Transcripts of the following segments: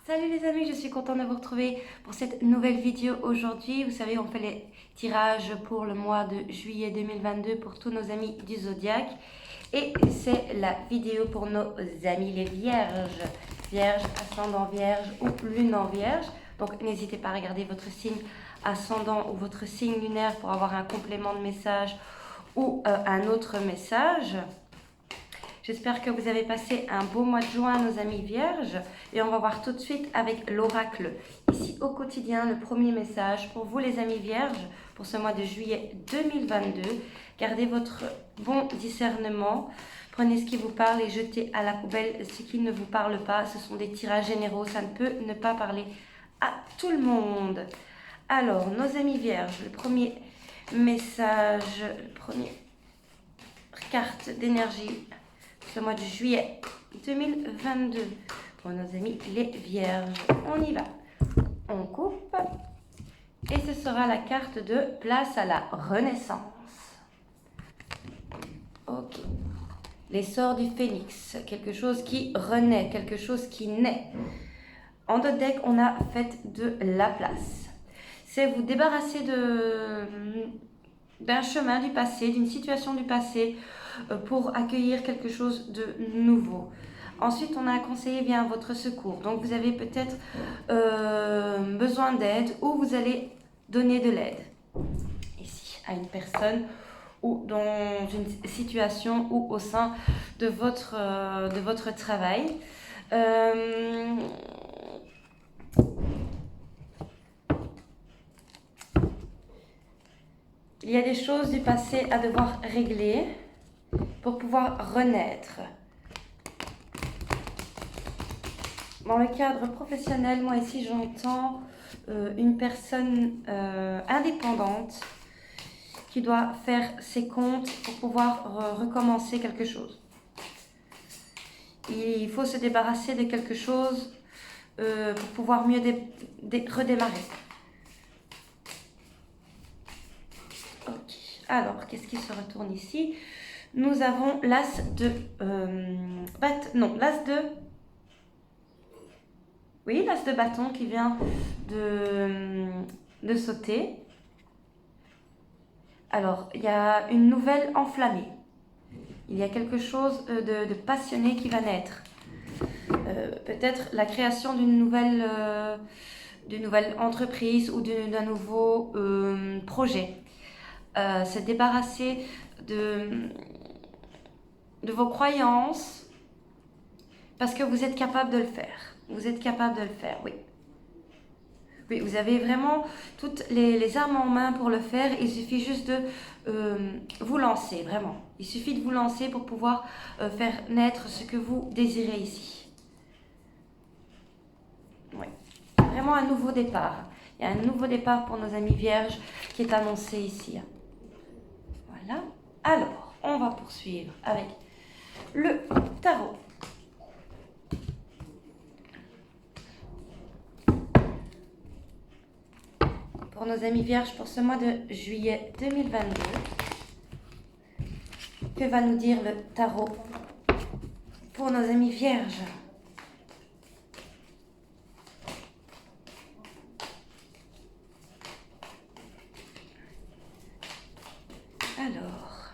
Salut les amis, je suis contente de vous retrouver pour cette nouvelle vidéo aujourd'hui. Vous savez, on fait les tirages pour le mois de juillet 2022 pour tous nos amis du Zodiaque. Et c'est la vidéo pour nos amis les vierges. Vierge, ascendant vierge ou lune en vierge. Donc n'hésitez pas à regarder votre signe ascendant ou votre signe lunaire pour avoir un complément de message ou un autre message. J'espère que vous avez passé un beau mois de juin, nos amis vierges. Et on va voir tout de suite avec l'oracle. Ici au quotidien, le premier message pour vous les amis vierges, pour ce mois de juillet 2022. Gardez votre bon discernement. Prenez ce qui vous parle et jetez à la poubelle ce qui ne vous parle pas. Ce sont des tirages généraux, ça ne peut ne pas parler à tout le monde. Alors, nos amis vierges, le premier message, le premier carte d'énergie. Ce mois de juillet 2022 pour nos amis les vierges. On y va. On coupe. Et ce sera la carte de place à la renaissance. Ok. L'essor du phénix. Quelque chose qui renaît, quelque chose qui naît. En d'autres decks, on a fait de la place. C'est vous débarrasser d'un chemin du passé, d'une situation du passé, pour accueillir quelque chose de nouveau. Ensuite, on a un conseiller vient à votre secours. Donc, vous avez peut-être besoin d'aide ou vous allez donner de l'aide. Ici, à une personne ou dans une situation ou au sein de votre travail. Il y a des choses du passé à devoir régler pour pouvoir renaître. Dans le cadre professionnel, moi ici j'entends une personne indépendante qui doit faire ses comptes pour pouvoir recommencer quelque chose. Il faut se débarrasser de quelque chose pour pouvoir mieux redémarrer. Ok. Alors, qu'est-ce qui se retourne ici? Nous avons l'as de... l'as de... Oui, l'as de bâton qui vient de sauter. Alors, il y a une nouvelle enflammée. Il y a quelque chose de passionné qui va naître. Peut-être la création d'une nouvelle entreprise ou d'un nouveau projet. Se débarrasser de vos croyances parce que vous êtes capable de le faire. Vous êtes capable de le faire, oui. Oui, vous avez vraiment toutes les armes en main pour le faire. Il suffit juste de vous lancer, vraiment. Il suffit de vous lancer pour pouvoir faire naître ce que vous désirez ici. Oui. Vraiment un nouveau départ. Il y a un nouveau départ pour nos amis vierges qui est annoncé ici. Voilà. Alors, on va poursuivre avec le tarot. Pour nos amis vierges, pour ce mois de juillet 2022, que va nous dire le tarot pour nos amis vierges? Alors,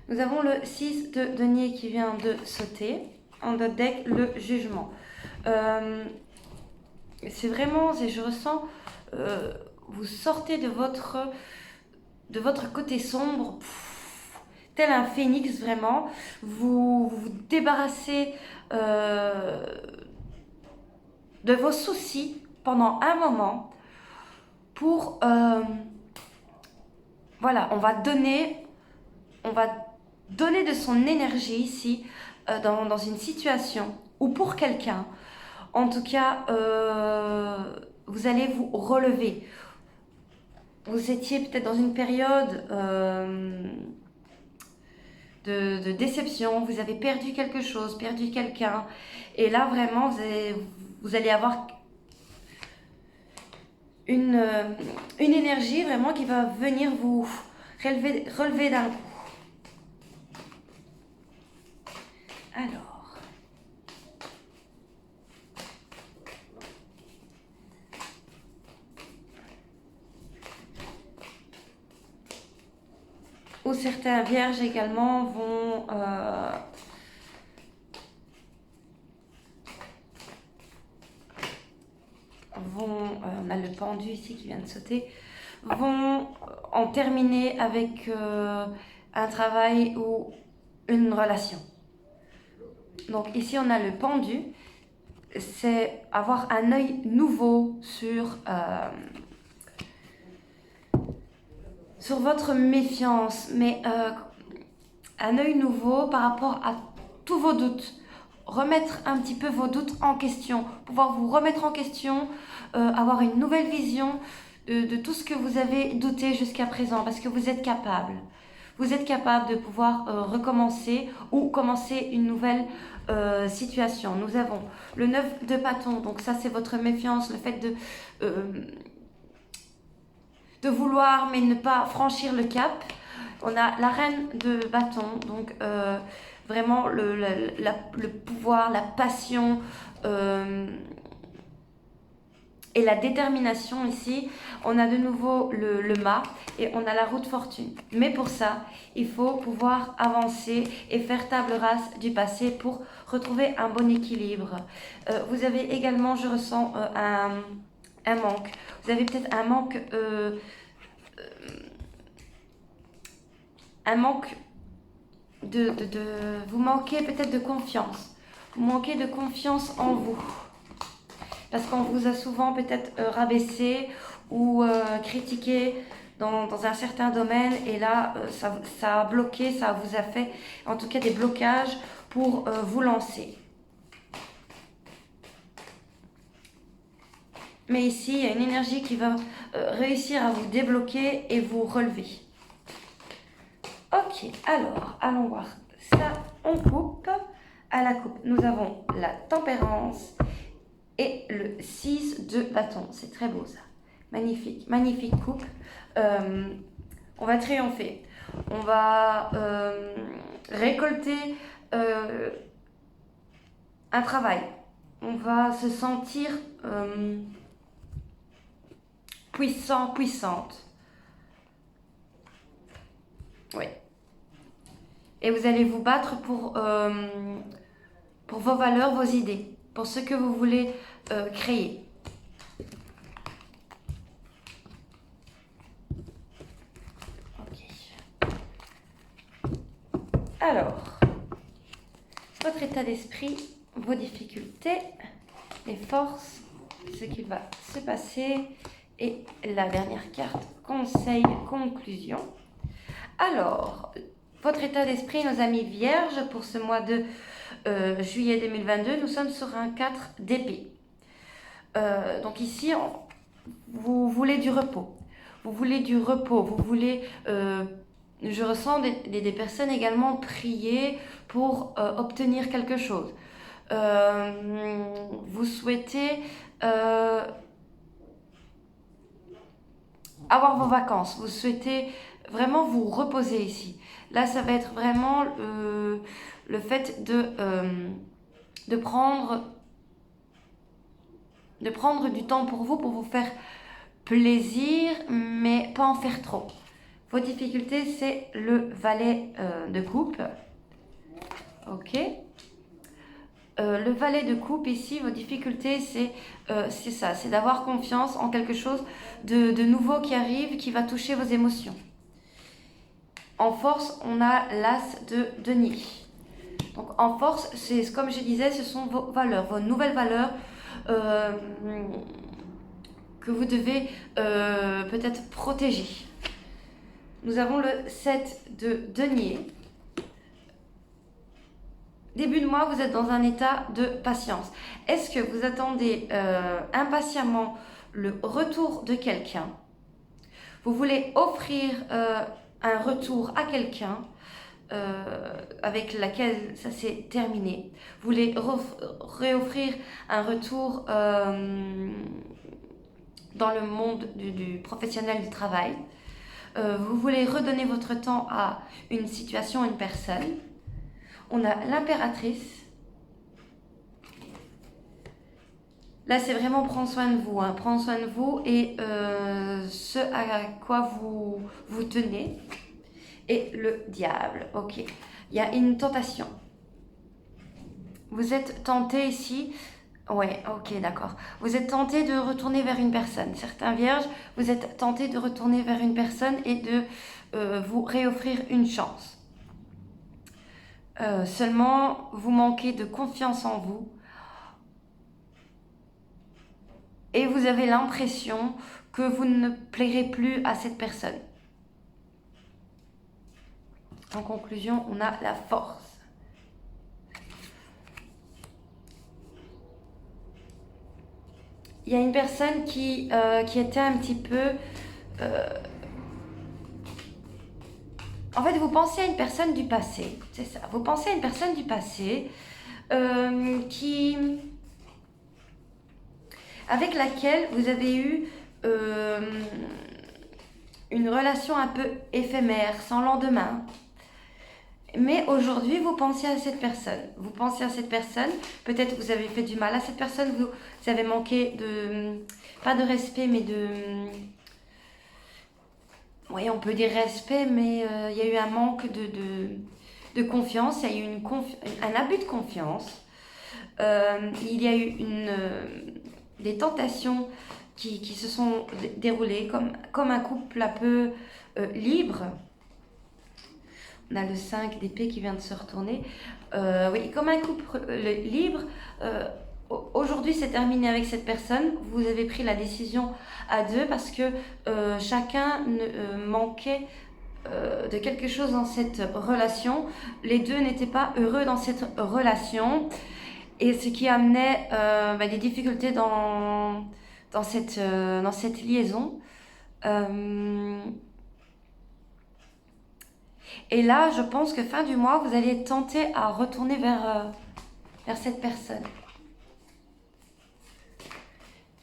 nous avons le 6 de denier qui vient de sauter. En notre deck, le jugement. C'est vraiment, je ressens, vous sortez de votre côté sombre, tel un phénix vraiment. Vous vous débarrassez de vos soucis pendant un moment pour... voilà, on va donner de son énergie ici dans une situation ou pour quelqu'un. En tout cas, vous allez vous relever. Vous étiez peut-être dans une période de déception, vous avez perdu quelque chose, perdu quelqu'un. Et là, vraiment, vous allez avoir une énergie vraiment qui va venir vous relever d'un coup. Alors, ou certains vierges également on a le pendu ici qui vient de sauter, vont en terminer avec un travail ou une relation. Donc ici on a le pendu, c'est avoir un œil nouveau sur votre méfiance, mais un œil nouveau par rapport à tous vos doutes. Remettre un petit peu vos doutes en question, pouvoir vous remettre en question, avoir une nouvelle vision de tout ce que vous avez douté jusqu'à présent, parce que vous êtes capable. Vous êtes capable de pouvoir recommencer ou commencer une nouvelle situation. Nous avons le 9 de bâton, donc ça c'est votre méfiance, le fait de vouloir mais ne pas franchir le cap. On a la reine de bâton, donc vraiment le pouvoir, la passion et la détermination ici. On a de nouveau le mât et on a la roue de fortune. Mais pour ça, il faut pouvoir avancer et faire table rase du passé pour retrouver un bon équilibre. Vous avez également, je ressens, un manque. Vous avez peut-être un manque vous manquez peut-être de confiance. Vous manquez de confiance en vous. Parce qu'on vous a souvent peut-être rabaissé ou critiqué dans un certain domaine. Et là, ça a bloqué, ça vous a fait en tout cas des blocages pour vous lancer. Mais ici, il y a une énergie qui va réussir à vous débloquer et vous relever. Ok, alors, allons voir ça. On coupe. À la coupe, nous avons la tempérance et le 6 de bâton. C'est très beau ça. Magnifique, magnifique coupe. On va triompher. On va récolter un travail. On va se sentir puissant, puissante. Oui. Et vous allez vous battre pour vos valeurs, vos idées, pour ce que vous voulez créer. Ok. Alors, votre état d'esprit, vos difficultés, les forces, ce qui va se passer et la dernière carte, conseil, conclusion. Alors, votre état d'esprit, nos amis vierges, pour ce mois de juillet 2022, nous sommes sur un 4 d'épée. Donc ici, vous voulez du repos. Vous voulez du repos. Vous voulez, je ressens des personnes également prier pour obtenir quelque chose. Vous souhaitez avoir vos vacances. Vous souhaitez vraiment vous reposer ici. Là, ça va être vraiment le fait de prendre du temps pour vous faire plaisir, mais pas en faire trop. Vos difficultés, c'est le valet de coupe. Ok. Le valet de coupe ici, vos difficultés, c'est ça, c'est d'avoir confiance en quelque chose de nouveau qui arrive, qui va toucher vos émotions. En force, on a l'as de denier. Donc en force, c'est comme je disais, ce sont vos valeurs, vos nouvelles valeurs que vous devez peut-être protéger. Nous avons le 7 de denier. Début de mois, vous êtes dans un état de patience. Est-ce que vous attendez impatiemment le retour de quelqu'un? Vous voulez offrir un retour à quelqu'un avec laquelle ça s'est terminé. Vous voulez réoffrir un retour dans le monde du professionnel du travail. Vous voulez redonner votre temps à une situation, une personne. On a l'impératrice. Là, c'est vraiment prendre soin de vous. Hein. Prendre soin de vous et ce à quoi vous tenez. et le diable. Ok, il y a une tentation. Vous êtes tenté ici. Ouais, ok, d'accord. Vous êtes tenté de retourner vers une personne. Certains vierges, vous êtes tenté de retourner vers une personne et de vous réoffrir une chance. Seulement, vous manquez de confiance en vous. Et vous avez l'impression que vous ne plairez plus à cette personne. En conclusion, on a la force. Il y a une personne qui était un petit peu... en fait, vous pensez à une personne du passé, c'est ça. Vous pensez à une personne du passé avec laquelle vous avez eu une relation un peu éphémère, sans lendemain. Mais aujourd'hui, vous pensez à cette personne. Vous pensez à cette personne. Peut-être vous avez fait du mal à cette personne. Vous avez manqué de... Pas de respect, mais de... Oui, on peut dire respect, mais il y a eu un manque de confiance. Il y a eu un abus de confiance. Il y a eu des tentations qui se sont déroulées comme un couple un peu libre. On a le 5 d'épée qui vient de se retourner. Oui, comme un couple libre. Aujourd'hui, c'est terminé avec cette personne. Vous avez pris la décision à deux parce que chacun manquait de quelque chose dans cette relation. Les deux n'étaient pas heureux dans cette relation. Et ce qui amenait des difficultés dans cette liaison. Et là, je pense que fin du mois, vous allez être tenté à retourner vers cette personne.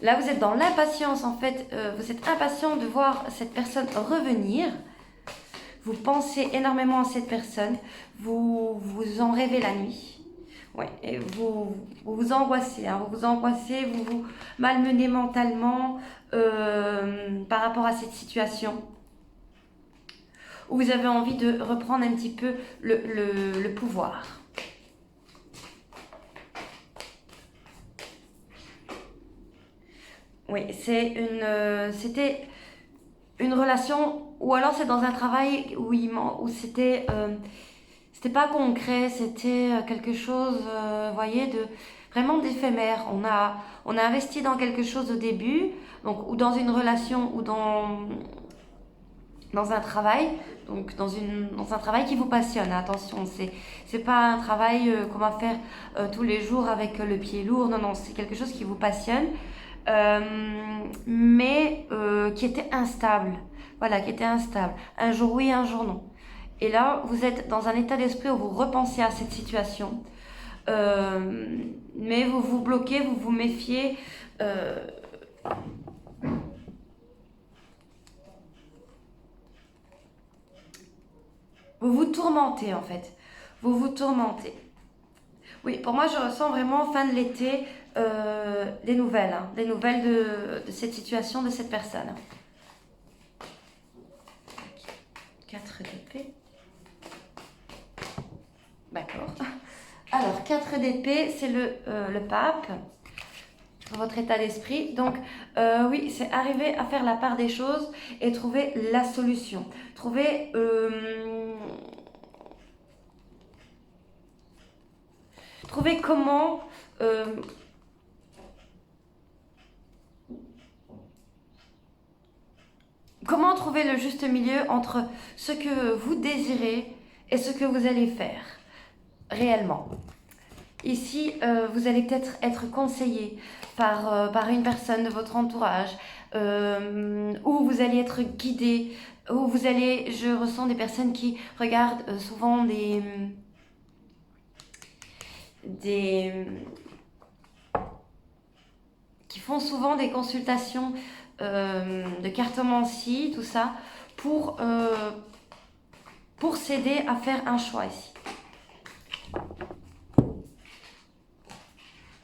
Là, vous êtes dans l'impatience, en fait. Vous êtes impatient de voir cette personne revenir. Vous pensez énormément à cette personne. Vous en rêvez la nuit. Ouais, et vous angoissez. Hein, vous angoissez, vous vous malmenez mentalement par rapport à cette situation. Où vous avez envie de reprendre un petit peu le pouvoir. Oui, c'était une relation, ou alors c'est dans un travail où c'était pas concret, c'était quelque chose, voyez, vraiment d'éphémère. On a investi dans quelque chose au début, donc ou dans une relation ou dans un travail, donc dans un travail qui vous passionne. Attention, c'est pas un travail qu'on va faire tous les jours avec le pied lourd. Non, c'est quelque chose qui vous passionne. Mais qui était instable. Voilà, qui était instable. Un jour oui, un jour non. Et là, vous êtes dans un état d'esprit où vous repensez à cette situation. Mais vous vous bloquez, vous vous méfiez. Vous vous tourmentez en fait. Vous vous tourmentez. Oui, pour moi, je ressens vraiment fin de l'été des nouvelles. Hein, des nouvelles de cette situation, de cette personne. 4 d'épée. D'accord. Alors, 4 d'épée, c'est le pape. Votre état d'esprit. Donc, oui, c'est arriver à faire la part des choses et trouver la solution. Trouver... trouver comment... comment trouver le juste milieu entre ce que vous désirez et ce que vous allez faire réellement. Ici, vous allez peut-être être conseillé par une personne de votre entourage, ou vous allez être guidé, ou vous allez, je ressens des personnes qui regardent souvent qui font souvent des consultations de cartomancie, tout ça, pour s'aider à faire un choix ici.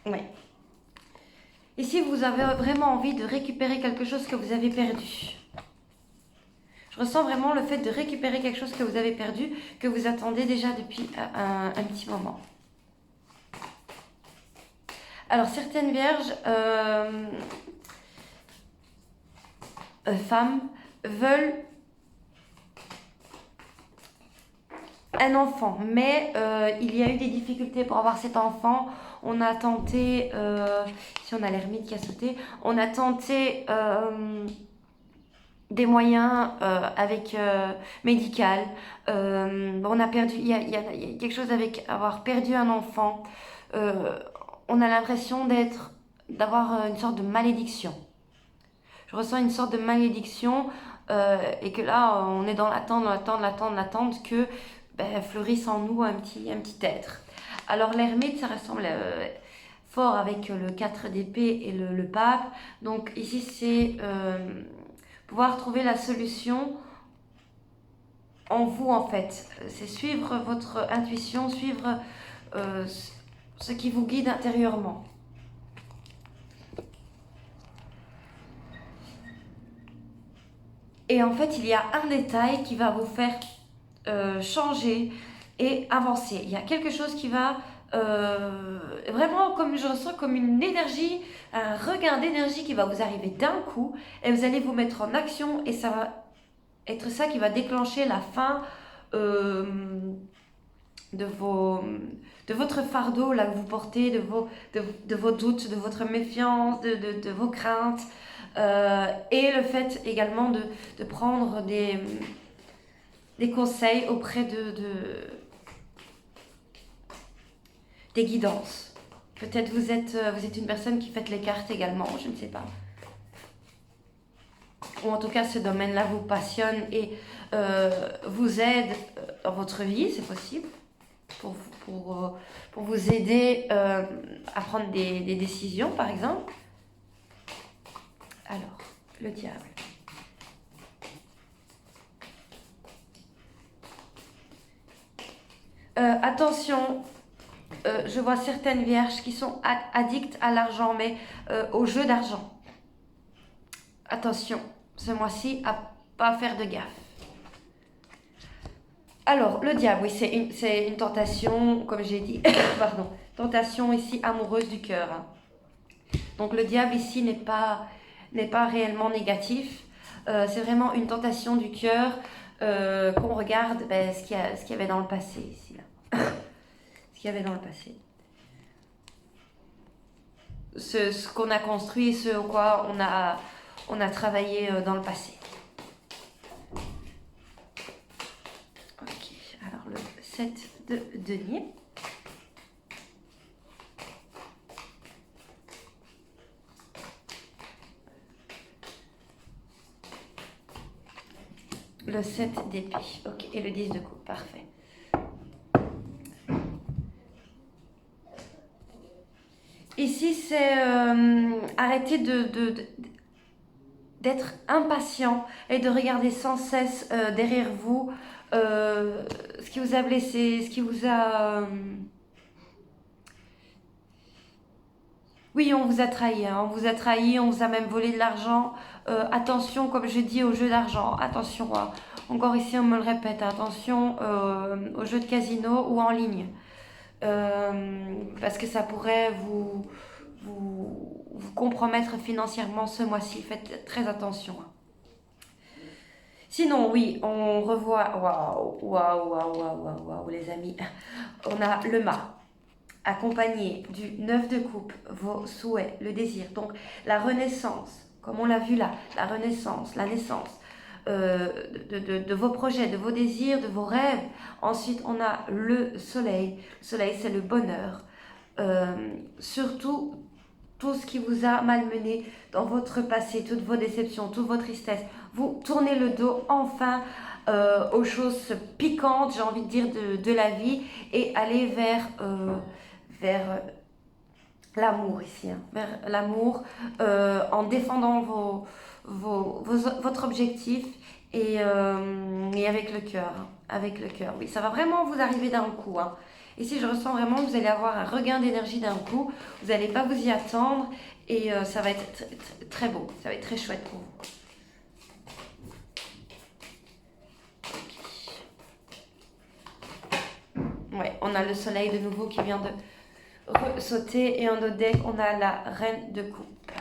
Oui. Ici, vous avez vraiment envie de récupérer quelque chose que vous avez perdu. Je ressens vraiment le fait de récupérer quelque chose que vous avez perdu, que vous attendez déjà depuis un petit moment. Alors, certaines vierges, femmes, veulent un enfant, mais il y a eu des difficultés pour avoir cet enfant. On a tenté, si on a l'ermite qui a sauté, on a tenté des moyens avec médical. On a perdu, il y a quelque chose avec avoir perdu un enfant. On a l'impression d'avoir une sorte de malédiction. Je ressens une sorte de malédiction et que là, on est dans l'attente que fleurisse en nous un petit être. Alors l'ermite, ça ressemble fort avec le 4 d'épée et le pape. Donc ici, c'est pouvoir trouver la solution en vous, en fait. C'est suivre votre intuition, suivre ce qui vous guide intérieurement. Et en fait, il y a un détail qui va vous faire changer et avancer. Il y a quelque chose qui va vraiment, comme je ressens, comme une énergie, un regain d'énergie qui va vous arriver d'un coup et vous allez vous mettre en action et ça va être ça qui va déclencher la fin de votre fardeau là que vous portez, de vos doutes, de votre méfiance, de vos craintes. Et le fait également de prendre des conseils auprès des guidances. Peut-être vous êtes une personne qui fait les cartes également, je ne sais pas. Ou en tout cas, ce domaine-là vous passionne et vous aide dans votre vie, c'est possible, pour vous aider à prendre des décisions, par exemple. Alors, le diable. Attention, je vois certaines vierges qui sont addictes à l'argent, mais au jeu d'argent. Attention, ce mois-ci, à pas faire de gaffe. Alors, le diable, oui, c'est une tentation, comme j'ai dit, pardon, tentation ici amoureuse du cœur. Hein. Donc, le diable ici n'est pas réellement négatif. C'est vraiment une tentation du cœur qu'on regarde ce qu'il y avait dans le passé ici. Là. Ce qu'il y avait dans le passé. Ce qu'on a construit, ce au quoi on a travaillé dans le passé. Ok, alors le 7 de denier. Le 7 d'épée, ok, et le 10 de coupe, parfait. Ici, c'est arrêter d'être impatient et de regarder sans cesse derrière vous ce qui vous a blessé, ce qui vous a... Oui, on vous a trahi, hein, on vous a même volé de l'argent. Attention, comme je dis, au jeu d'argent. Attention, encore ici, on me le répète, attention aux jeux de casino ou en ligne. Parce que ça pourrait vous compromettre financièrement ce mois-ci. Faites très attention. Sinon, oui, on revoit... Waouh, les amis. On a le mât, accompagné du 9 de coupe, vos souhaits, le désir. Donc, la renaissance, comme on l'a vu là, la renaissance, la naissance de vos projets, de vos désirs, de vos rêves. Ensuite, on a le soleil. Le soleil, c'est le bonheur. Surtout, tout ce qui vous a malmené dans votre passé, toutes vos déceptions, toutes vos tristesses. Vous tournez le dos enfin aux choses piquantes, j'ai envie de dire, de la vie et aller vers l'amour ici, hein, vers l'amour en défendant votre objectif et avec le cœur. Hein, avec le cœur, oui, ça va vraiment vous arriver d'un coup. Hein. Ici, je ressens vraiment que vous allez avoir un regain d'énergie d'un coup. Vous n'allez pas vous y attendre et ça va être très beau. Ça va être très chouette pour vous. Ouais, on a le soleil de nouveau qui vient de sauter et en notre deck, on a la reine de coupe.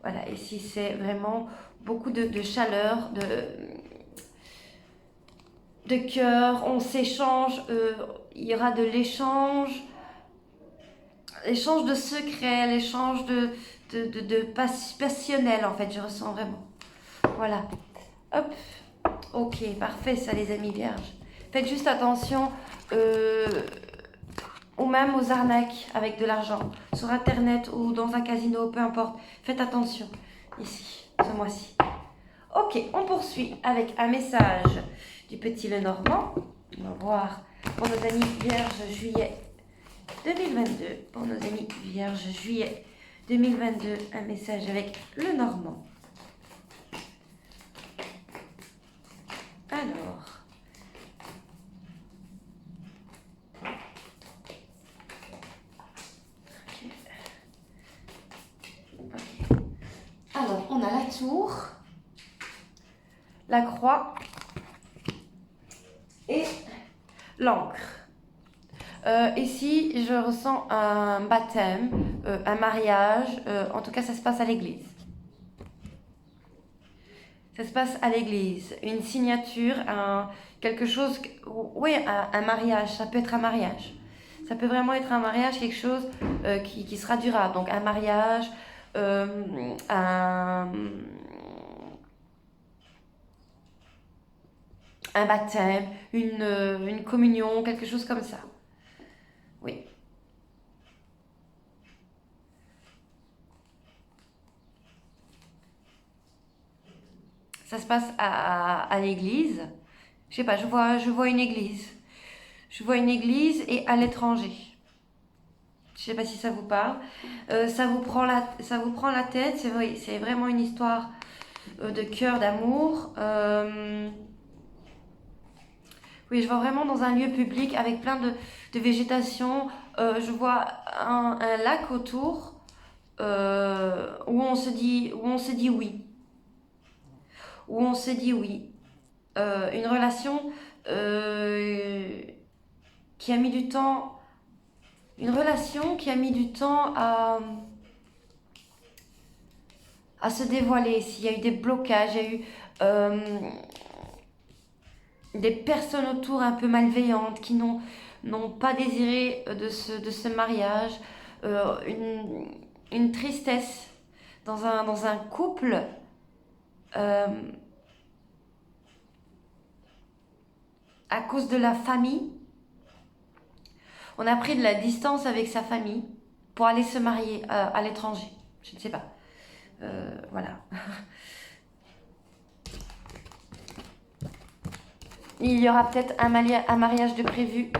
Voilà, ici c'est vraiment beaucoup de chaleur, de cœur, on s'échange, il y aura de l'échange de secrets, l'échange passionnel en fait, je ressens vraiment. Voilà, hop, ok, parfait ça les amis vierges. Faites juste attention ou même aux arnaques avec de l'argent, sur internet ou dans un casino, peu importe. Faites attention, ici, ce mois-ci. Ok, on poursuit avec un message du petit Lenormand. On va voir pour nos amis vierges juillet 2022. Pour nos amis vierges juillet 2022, un message avec Lenormand. Alors... Alors, on a la tour, la croix et l'encre. Ici, je ressens un baptême, un mariage. En tout cas, ça se passe à l'église. Ça se passe à l'église. Une signature, quelque chose... Oui, un mariage. Ça peut être un mariage. Ça peut vraiment être un mariage, quelque chose qui sera durable. Donc, un mariage... un baptême, une communion, quelque chose comme ça. Oui. Ça se passe à l'église. Je sais pas, je vois une église. Je vois une église et à l'étranger. Je sais pas si ça vous parle. Ça vous prend la tête. C'est vrai, c'est vraiment une histoire de cœur, d'amour. Oui, je vois vraiment dans un lieu public avec plein de végétation. Je vois un lac autour où on se dit oui. Où on se dit oui. Une relation qui a mis du temps. Une relation qui a mis du temps à se dévoiler. S'il y a eu des blocages, il y a eu des personnes autour un peu malveillantes qui n'ont pas désiré de ce mariage, une tristesse dans un couple à cause de la famille. On a pris de la distance avec sa famille pour aller se marier à l'étranger. Je ne sais pas. Voilà. Il y aura peut-être un mariage de prévu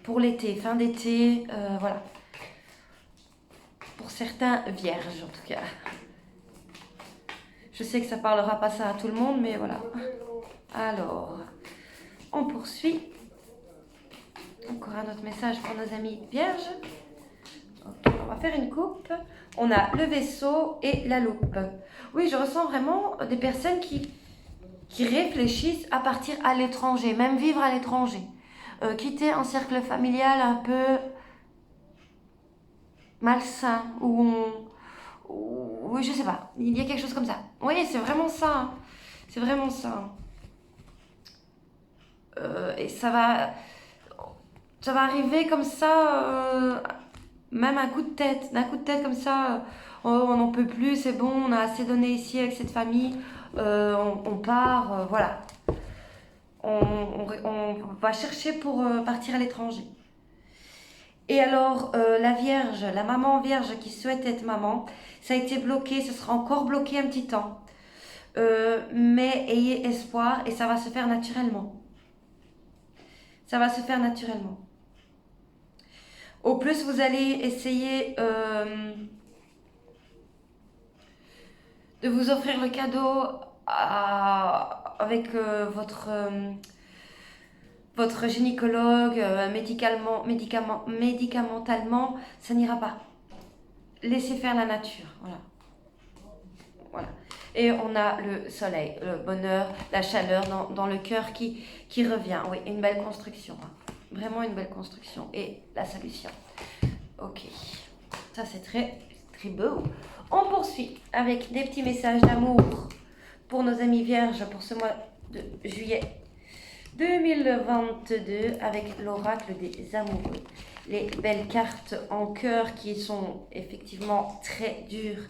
pour l'été, fin d'été, voilà. Pour certains vierges en tout cas. Je sais que ça parlera pas ça à tout le monde, mais voilà. Alors, on poursuit. Encore un autre message pour nos amis vierges. Okay, on va faire une coupe. On a le vaisseau et la loupe. Oui, je ressens vraiment des personnes qui réfléchissent à partir à l'étranger, même vivre à l'étranger. Quitter un cercle familial un peu malsain, oui, je sais pas, il y a quelque chose comme ça. Oui, c'est vraiment ça. Hein. C'est vraiment ça. Et ça va arriver comme ça, même d'un coup de tête comme ça. Oh, on n'en peut plus, c'est bon, on a assez donné ici avec cette famille. On part, voilà. On va chercher pour partir à l'étranger. Et alors, la vierge, la maman vierge qui souhaite être maman, ça a été bloqué, ce sera encore bloqué un petit temps. Mais ayez espoir et ça va se faire naturellement. Ça va se faire naturellement. Au plus, vous allez essayer de vous offrir le cadeau avec votre gynécologue, médicamentalement, ça n'ira pas. Laissez faire la nature. Voilà. Et on a le soleil, le bonheur, la chaleur dans le cœur qui revient. Oui, une belle construction. Hein. Vraiment une belle construction. Et la solution. Ok. Ça, c'est très, très beau. On poursuit avec des petits messages d'amour pour nos amis vierges pour ce mois de juillet 2022 avec l'oracle des amoureux. Les belles cartes en cœur qui sont effectivement très dures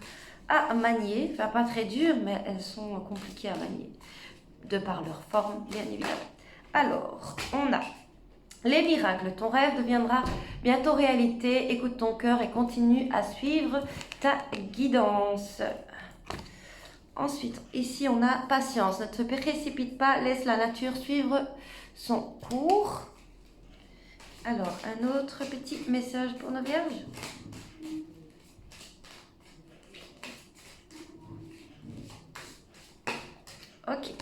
à manier. Enfin, pas très dures, mais elles sont compliquées à manier. De par leur forme, bien évidemment. Alors, on a les miracles. Ton rêve deviendra bientôt réalité. Écoute ton cœur et continue à suivre ta guidance. Ensuite, ici, on a patience. Ne te précipite pas, laisse la nature suivre son cours. Alors, un autre petit message pour nos vierges. Ok.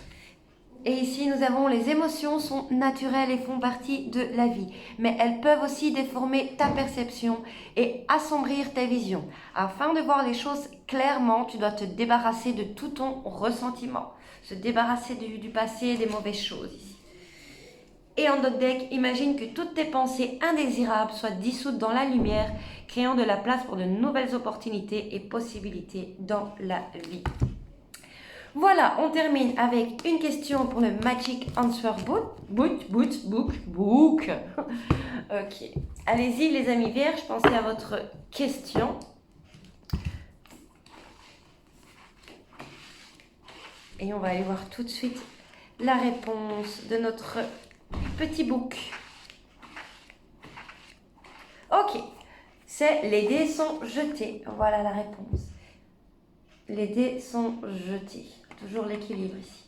Et ici, nous avons les émotions sont naturelles et font partie de la vie. Mais elles peuvent aussi déformer ta perception et assombrir tes visions. Afin de voir les choses clairement, tu dois te débarrasser de tout ton ressentiment. Se débarrasser du passé et des mauvaises choses ici. Et en notre deck, imagine que toutes tes pensées indésirables soient dissoutes dans la lumière, créant de la place pour de nouvelles opportunités et possibilités dans la vie. Voilà, on termine avec une question pour le Magic Answer Book. Ok. Allez-y, les amis vierges, pensez à votre question. Et on va aller voir tout de suite la réponse de notre petit book. Ok. C'est les dés sont jetés. Voilà la réponse. Les dés sont jetés. Toujours l'équilibre ici.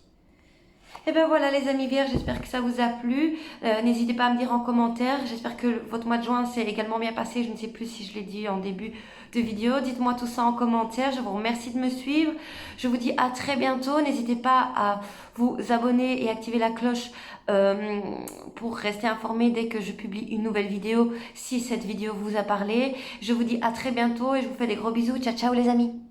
Et bien voilà les amis vierges, j'espère que ça vous a plu. N'hésitez pas à me dire en commentaire. J'espère que votre mois de juin s'est également bien passé. Je ne sais plus si je l'ai dit en début de vidéo. Dites-moi tout ça en commentaire. Je vous remercie de me suivre. Je vous dis à très bientôt. N'hésitez pas à vous abonner et activer la cloche pour rester informé dès que je publie une nouvelle vidéo. Si cette vidéo vous a parlé. Je vous dis à très bientôt et je vous fais des gros bisous. Ciao ciao les amis.